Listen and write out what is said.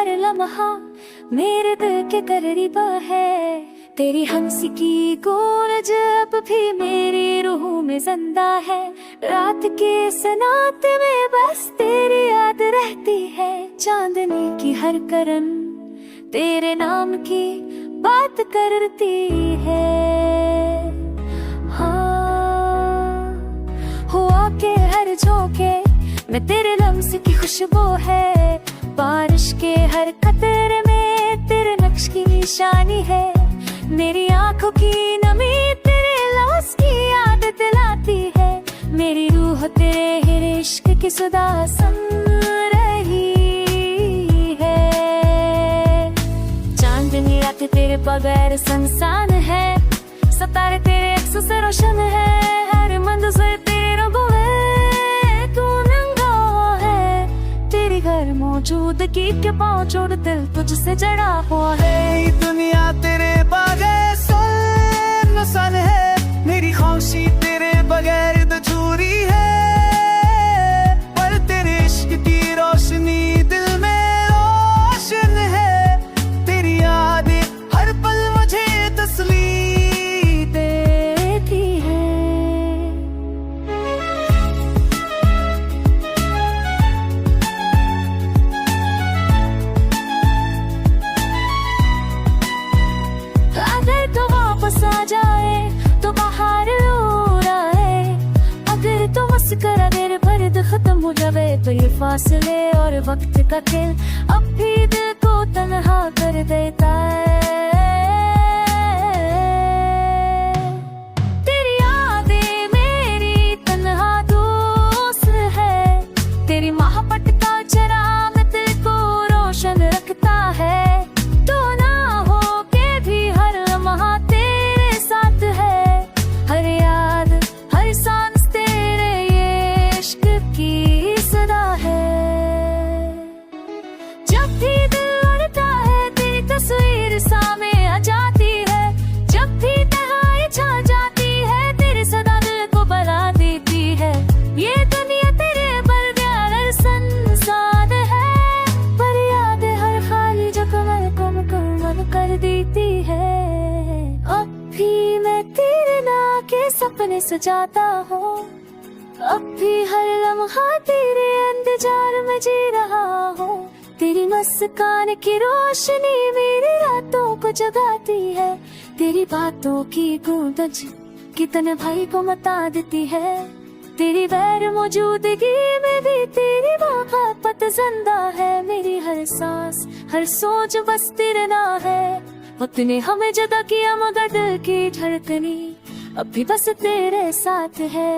हर लम्हा मेरे दिल के करीब है। तेरी हंसी की गूंज अब भी मेरी रूह में जिंदा है। रात के सन्नाटे में बस तेरी याद रहती है। चांदनी की हर किरण तेरे नाम की बात करती है। हाँ, हुआ के हर झोंके में तेरे लम्स की खुशबू है। बारिश के हर कतरे में तेरे नक्श की निशानी है। मेरी आंखों की नमी तेरे लफ्ज़ की याद दिलाती है। मेरी रूह तेरे ही इश्क की सुधा सुन रही है। चांदनी रात तेरे बगैर सुनसान है। सितारे तेरे अक्स से रोशन है। हर मंज़र तेरे रंगों में तू नंगा है। तेरी घर मौजूदगी के बावजूद दिल तुझसे जड़ा हुआ है। दुनिया तेरे बगैर सुनसान है। मेरी खामोशी तेरे बगैर अधूरी है। पर तेरे इश्क की रोशनी दिल में रोशन है। तेरी यादें हर पल मुझे तसल्ली देती है। अगर तो वापस आ जाए तो बाहर दूर आए। अगर तो मुस्कुरा मेरे दर्द खत्म हो जाए तो ये फासले और वक्त का खेल अब भी दिल को तन्हा कर देता है। तेरी यादें मेरी तन्हा दोस्त है। तेरी मोहब्बत का चराग दिल को रोशन रखता है। तो ना हो के भी हर लम्हा तेरे साथ है। हर याद हर सांस तेरे ये इश्क की सदा है। जब भी दिल उड़ता है तेरी तस्वीर सामने आ जाती है। जब भी तन्हाई छा जाती है तेरी सदा दिल को बना देती है। ये दुनिया तेरे बगैर सुनसान है। पर याद हर खाली जगह को मुकम्मल कर देती है। अब भी मैं तेरे नाम के सपने सजाता हूँ। अब भी हर लम्हा तेरे इंतजार में जी रहा हूँ। तेरी मुस्कान की रोशनी मेरी रातों को जगाती है। तेरी बातों की गूंज कितने भाई को मता देती है। तेरी गैर मौजूदगी में भी तेरी मोहब्बत जिंदा है। मेरी हर सांस हर सोच बस तेरे नाम है। वतने हमें जुदा किया मगर दिल की धड़कनी अब भी बस तेरे साथ है।